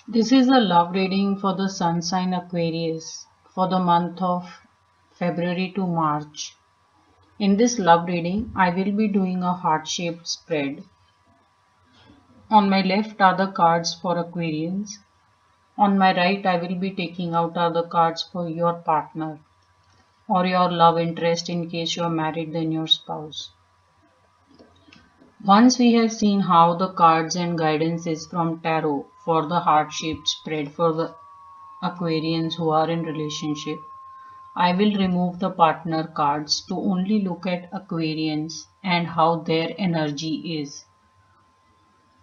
This is a love reading for the sun sign Aquarius for the month of February to March. In this love reading, I will be doing a heart-shaped spread. On my left are the cards for Aquarians. On my right, I will be taking out are the cards for your partner or your love interest in case you are married than your spouse. Once we have seen how the cards and guidance is from tarot for the heart-shaped spread for the Aquarians who are in relationship, I will remove the partner cards to only look at Aquarians and how their energy is,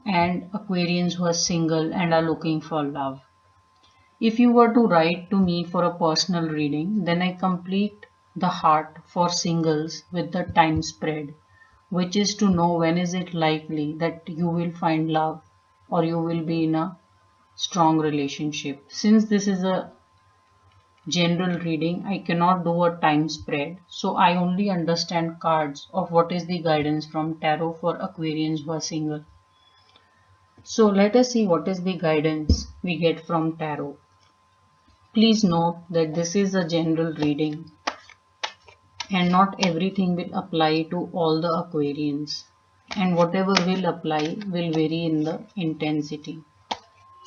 and Aquarians who are single and are looking for love. If you were to write to me for a personal reading, then I complete the heart for singles with the time spread, which is to know when is it likely that you will find love or you will be in a strong relationship. Since this is a general reading, I cannot do a time spread, so I only understand cards of what is the guidance from tarot for Aquarians who are single. So let us see what is the guidance we get from tarot. Please note that this is a general reading and not everything will apply to all the Aquarians, and whatever will apply will vary in the intensity.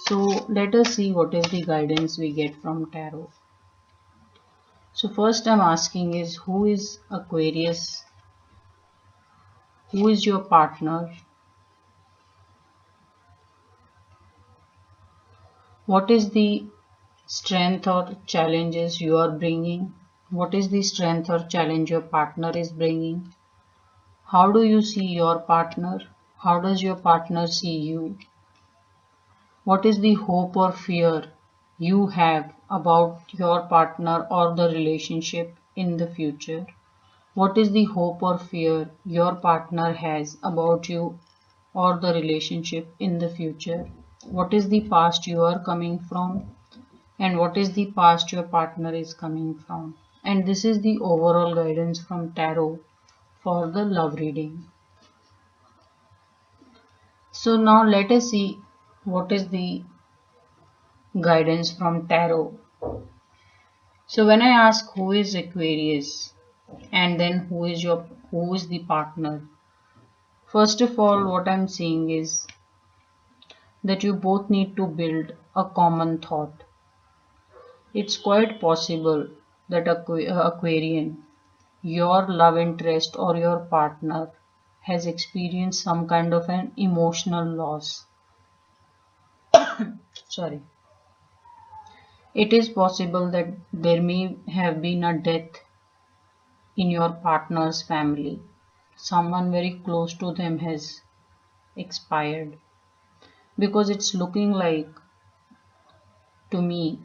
So let us see what is the guidance we get from tarot. So first I'm asking is, who is Aquarius? Who is your partner? What is the strength or challenges you are bringing? What is the strength or challenge your partner is bringing? How do you see your partner? How does your partner see you? What is the hope or fear you have about your partner or the relationship in the future? What is the hope or fear your partner has about you or the relationship in the future? What is the past you are coming from? And what is the past your partner is coming from? And this is the overall guidance from tarot for the love reading. So now let us see what is the guidance from tarot. So when I ask who is Aquarius and then who is the partner, first of all what I'm saying is that you both need to build a common thought. It's quite possible that Aquarian, your love interest or your partner has experienced some kind of an emotional loss. Sorry. It is possible that there may have been a death in your partner's family. Someone very close to them has expired, because it's looking like to me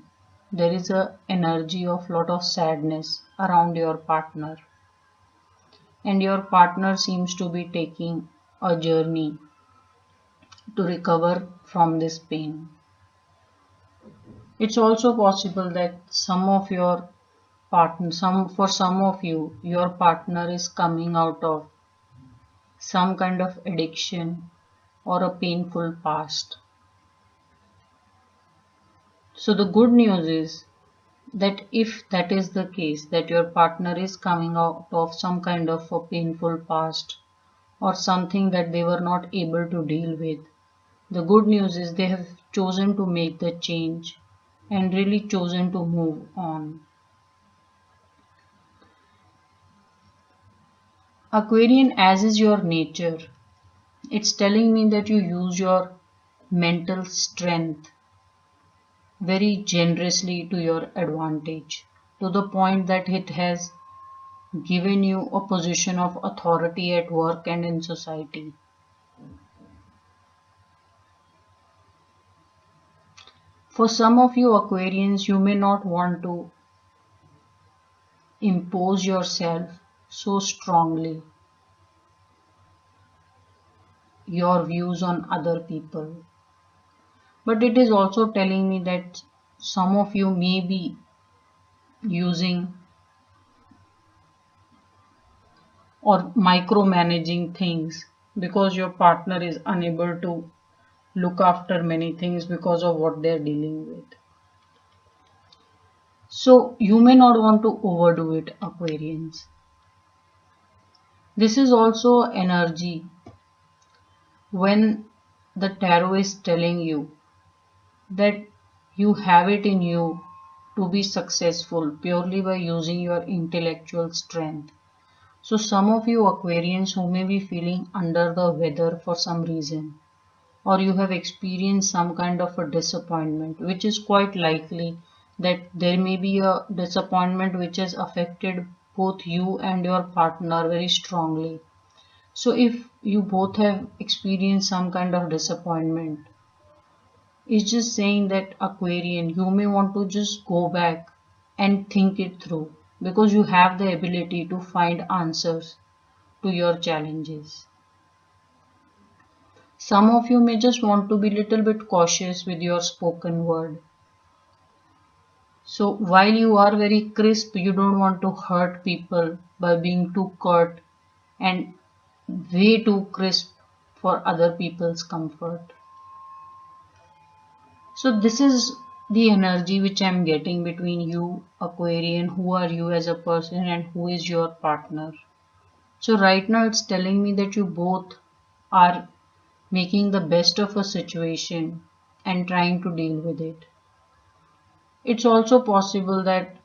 there is a energy of lot of sadness around your partner, and your partner seems to be taking a journey to recover from this pain. It's also possible that some of your partner, for some of you, your partner is coming out of some kind of addiction or a painful past. So the good news is that if that is the case, that your partner is coming out of some kind of a painful past or something that they were not able to deal with, the good news is they have chosen to make the change and really chosen to move on. Aquarian, as is your nature, it's telling me that you use your mental strength very generously to your advantage, to the point that it has given you a position of authority at work and in society. For some of you Aquarians, you may not want to impose yourself so strongly, your views on other people. But it is also telling me that some of you may be using or micromanaging things because your partner is unable to look after many things because of what they're dealing with. So you may not want to overdo it, Aquarians. This is also energy when the tarot is telling you that you have it in you to be successful purely by using your intellectual strength. So some of you Aquarians who may be feeling under the weather for some reason, or you have experienced some kind of a disappointment, which is quite likely that there may be a disappointment which has affected both you and your partner very strongly. So if you both have experienced some kind of disappointment, it's just saying that Aquarian, you may want to just go back and think it through because you have the ability to find answers to your challenges. Some of you may just want to be a little bit cautious with your spoken word. So while you are very crisp, you don't want to hurt people by being too curt and way too crisp for other people's comfort. So this is the energy which I'm getting between you, Aquarian, who are you as a person and who is your partner. So right now it's telling me that you both are making the best of a situation and trying to deal with it. It's also possible that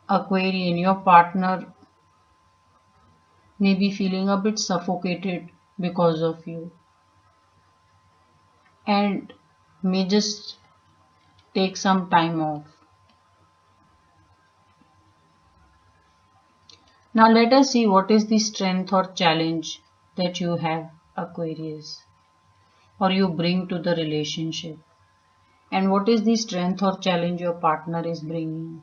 Aquarian, your partner may be feeling a bit suffocated because of you and may just take some time off. Now let us see what is the strength or challenge that you have, Aquarius, or you bring to the relationship. And what is the strength or challenge your partner is bringing.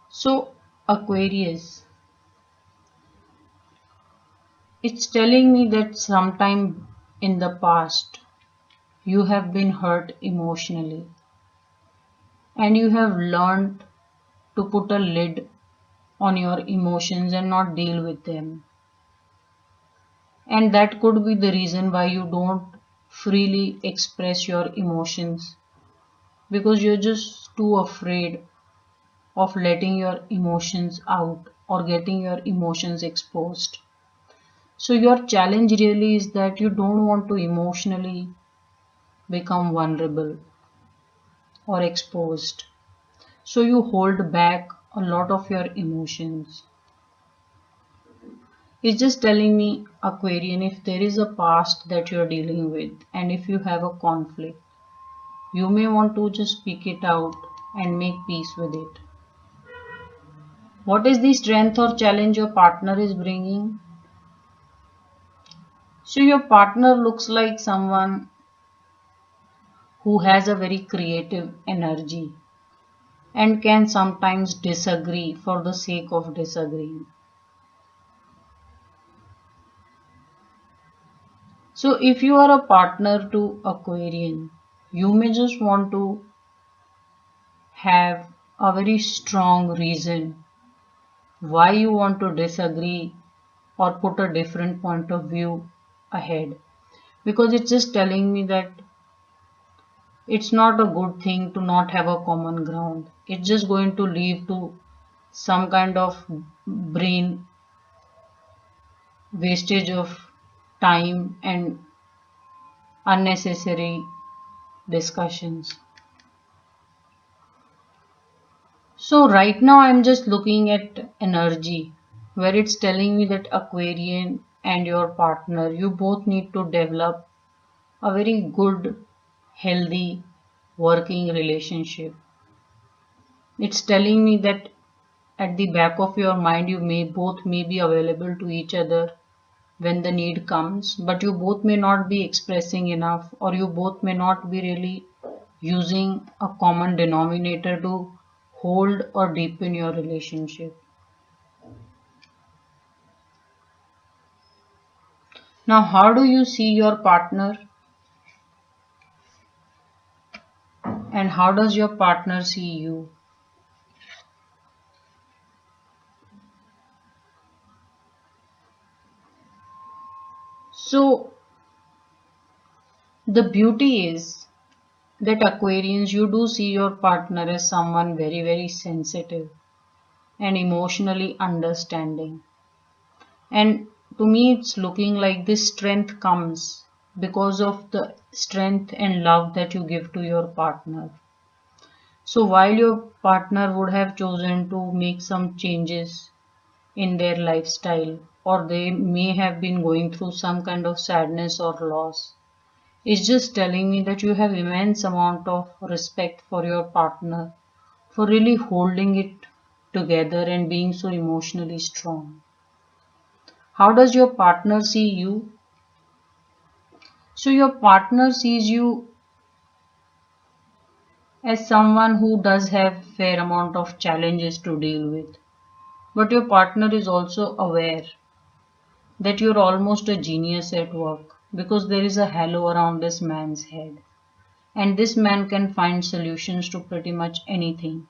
So, Aquarius, it's telling me that sometime in the past you have been hurt emotionally and you have learned to put a lid on your emotions and not deal with them. And that could be the reason why you don't freely express your emotions because you're just too afraid of letting your emotions out or getting your emotions exposed. So, your challenge really is that you don't want to emotionally become vulnerable or exposed. So, you hold back a lot of your emotions. It's just telling me, Aquarian, if there is a past that you're dealing with and if you have a conflict, you may want to just speak it out and make peace with it. What is the strength or challenge your partner is bringing? So, your partner looks like someone who has a very creative energy and can sometimes disagree for the sake of disagreeing. So, if you are a partner to Aquarian, you may just want to have a very strong reason why you want to disagree or put a different point of view ahead. Because it's just telling me that it's not a good thing to not have a common ground. It's just going to lead to some kind of brain wastage of time and unnecessary discussions. So right now I'm just looking at energy where it's telling me that Aquarian and your partner, you both need to develop a very good, healthy working relationship. It's telling me that at the back of your mind you may both may be available to each other when the need comes, but you both may not be expressing enough, or you both may not be really using a common denominator to hold or deepen your relationship. Now, how do you see your partner, and how does your partner see you? The beauty is that Aquarians, you do see your partner as someone very, very sensitive and emotionally understanding. And to me, it's looking like this strength comes because of the strength and love that you give to your partner. So while your partner would have chosen to make some changes in their lifestyle, or they may have been going through some kind of sadness or loss, it's just telling me that you have immense amount of respect for your partner for really holding it together and being so emotionally strong. How does your partner see you? So your partner sees you as someone who does have fair amount of challenges to deal with. But your partner is also aware that you're almost a genius at work because there is a halo around this man's head. And this man can find solutions to pretty much anything.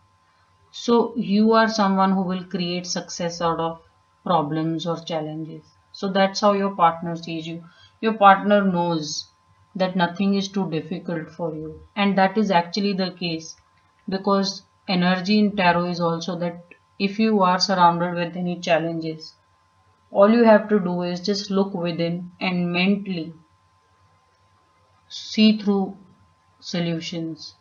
So you are someone who will create success out of problems or challenges. So that's how your partner sees you. Your partner knows that nothing is too difficult for you. And that is actually the case because energy in tarot is also that if you are surrounded with any challenges, all you have to do is just look within and mentally see through solutions.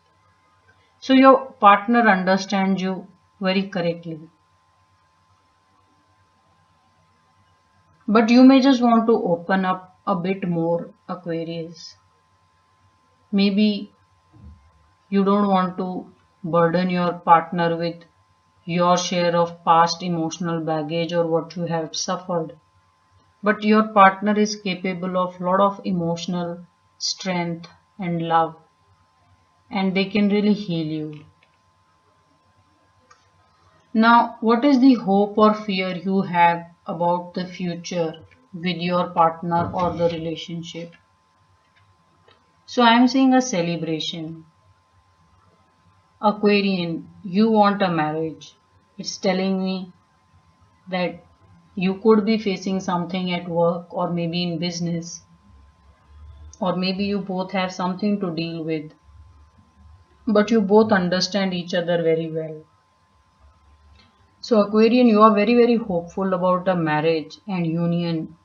So your partner understands you very correctly. But you may just want to open up a bit more, Aquarius. Maybe you don't want to burden your partner with your share of past emotional baggage or what you have suffered. But your partner is capable of a lot of emotional strength and love, and they can really heal you. Now, what is the hope or fear you have about the future with your partner or the relationship? So, I am seeing a celebration. Aquarian, you want a marriage. It's telling me that you could be facing something at work or maybe in business, or maybe you both have something to deal with, but you both understand each other very well. So, Aquarian, you are very, very hopeful about a marriage and union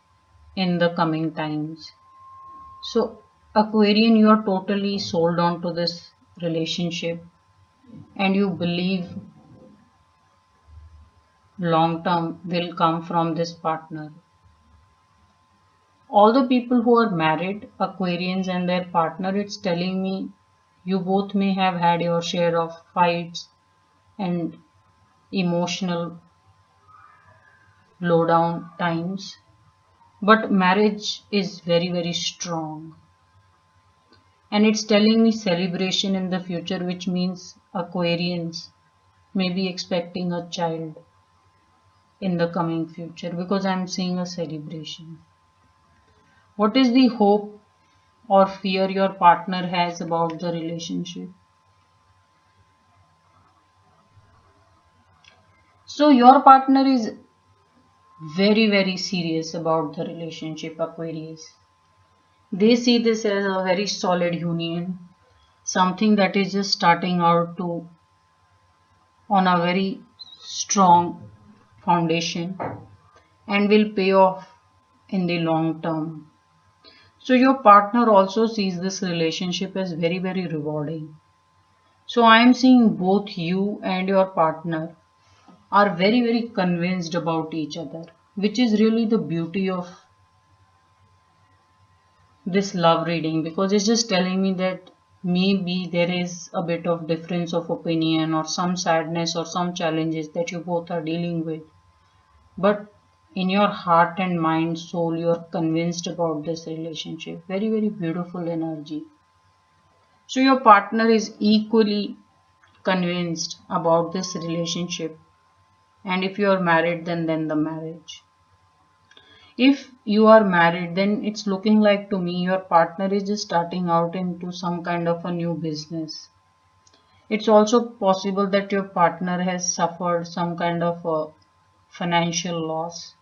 in the coming times. So, Aquarian, you are totally sold on to this relationship and you believe long term will come from this partner. All the people who are married, Aquarians and their partner, it's telling me you both may have had your share of fights and emotional low down times, but marriage is very, very strong. And it's telling me celebration in the future, which means Aquarians may be expecting a child in the coming future because I'm seeing a celebration. What is the hope or fear your partner has about the relationship? So your partner is very, very serious about the relationship, Aquarius. They see this as a very solid union, something that is just starting out to on a very strong foundation and will pay off in the long term. So your partner also sees this relationship as very, very rewarding. So I am seeing both you and your partner are very, very convinced about each other, which is really the beauty of this love reading because it's just telling me that maybe there is a bit of difference of opinion or some sadness or some challenges that you both are dealing with. But in your heart and mind, soul, you're convinced about this relationship. Very, very beautiful energy. So your partner is equally convinced about this relationship. And if you are married, then the marriage. If you are married, then it's looking like to me your partner is just starting out into some kind of a new business. It's also possible that your partner has suffered some kind of a financial loss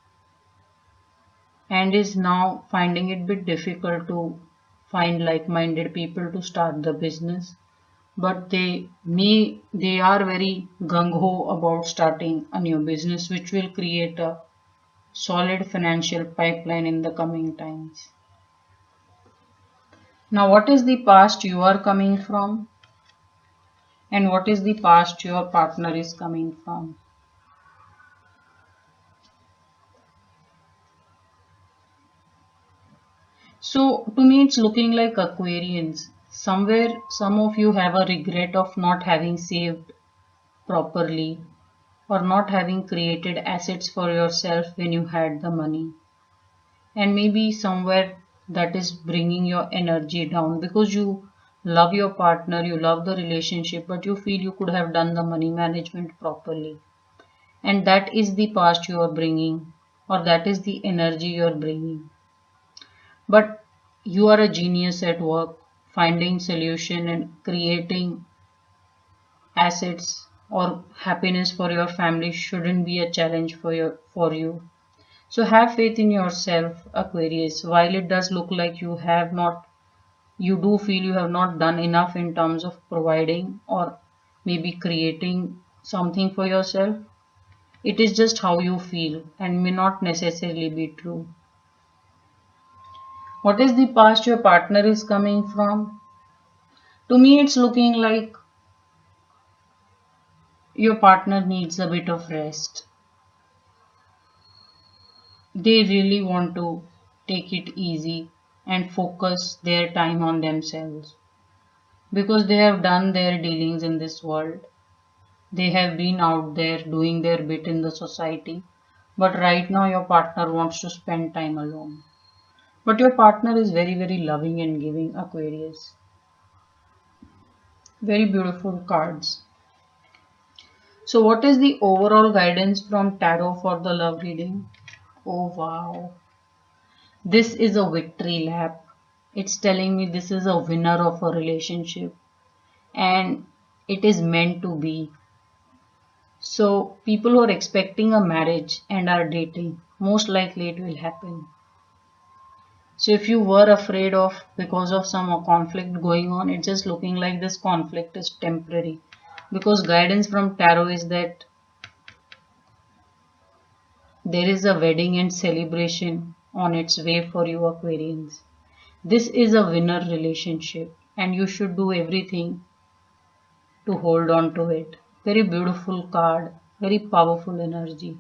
and is now finding it a bit difficult to find like-minded people to start the business, but they are very gung-ho about starting a new business which will create a solid financial pipeline in the coming times. Now, what is the past you are coming from, and what is the past your partner is coming from? So, to me, it's looking like Aquarians. Somewhere, some of you have a regret of not having saved properly or not having created assets for yourself when you had the money. And maybe somewhere that is bringing your energy down because you love your partner, you love the relationship, but you feel you could have done the money management properly. And that is the past you are bringing, or that is the energy you are bringing. But you are a genius at work, finding solution and creating assets or happiness for your family shouldn't be a challenge for you. So have faith in yourself, Aquarius. While it does look like you do feel you have not done enough in terms of providing or maybe creating something for yourself, it is just how you feel and may not necessarily be true. What is the past your partner is coming from? To me, it's looking like your partner needs a bit of rest. They really want to take it easy and focus their time on themselves because they have done their dealings in this world. They have been out there doing their bit in the society. But right now, your partner wants to spend time alone. But your partner is very, very loving and giving, Aquarius. Very beautiful cards. So, what is the overall guidance from Tarot for the love reading? Oh, wow. This is a victory lap. It's telling me this is a winner of a relationship and it is meant to be. So, people who are expecting a marriage and are dating, most likely it will happen. So, if you were afraid of because of some conflict going on, it's just looking like this conflict is temporary. Because guidance from Tarot is that there is a wedding and celebration on its way for you, Aquarians. This is a winner relationship, and you should do everything to hold on to it. Very beautiful card, very powerful energy.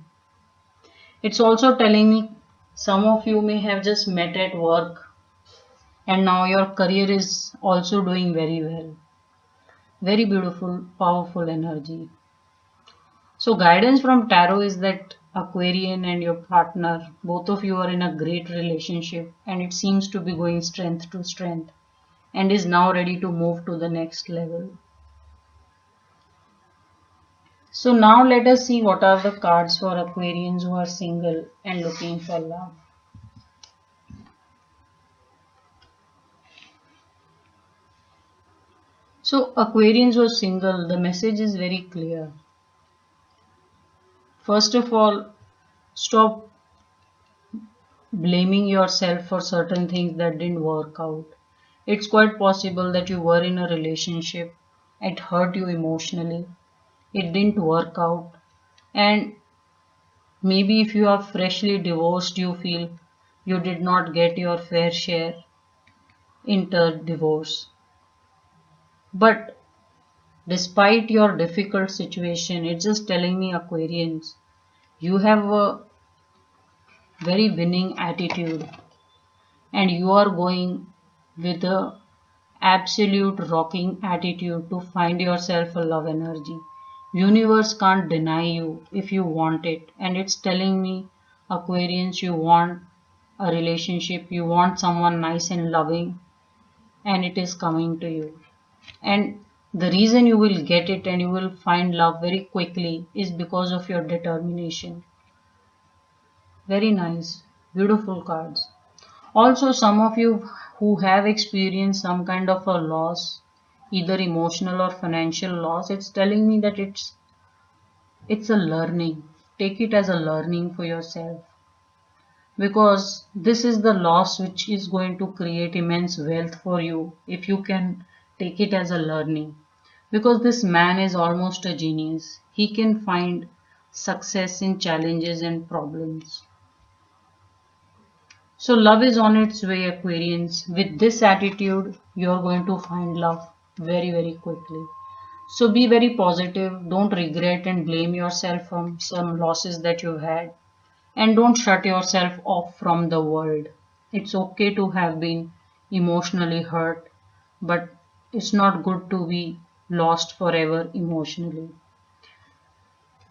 It's also telling me some of you may have just met at work and now your career is also doing very well. Very beautiful, powerful energy. So, guidance from Tarot is that Aquarian and your partner, both of you are in a great relationship and it seems to be going strength to strength and is now ready to move to the next level. So now let us see what are the cards for Aquarians who are single and looking for love. So Aquarians who are single, the message is very clear. First of all, stop blaming yourself for certain things that didn't work out. It's quite possible that you were in a relationship, it hurt you emotionally, it didn't work out, and maybe if you are freshly divorced, you feel you did not get your fair share inter-divorce. But despite your difficult situation, it's just telling me, Aquarians, you have a very winning attitude and you are going with a absolute rocking attitude to find yourself a love energy. Universe can't deny you if you want it, and it's telling me, Aquarians, you want a relationship, you want someone nice and loving, and it is coming to you. And the reason you will get it and you will find love very quickly is because of your determination. Very nice, beautiful cards. Also, some of you who have experienced some kind of a loss, either emotional or financial loss, it's telling me that it's a learning. Take it as a learning for yourself. because this is the loss which is going to create immense wealth for you if you can take it as a learning. Because this man is almost a genius, he can find success in challenges and problems. So love is on its way, Aquarians. With this attitude, you're going to find love very, very quickly. So be very positive. Don't regret and blame yourself from some losses that you've had. And don't shut yourself off from the world. It's okay to have been emotionally hurt, but it's not good to be lost forever emotionally.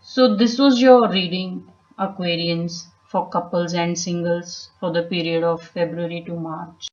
So this was your reading, Aquarians, for couples and singles for the period of February to March.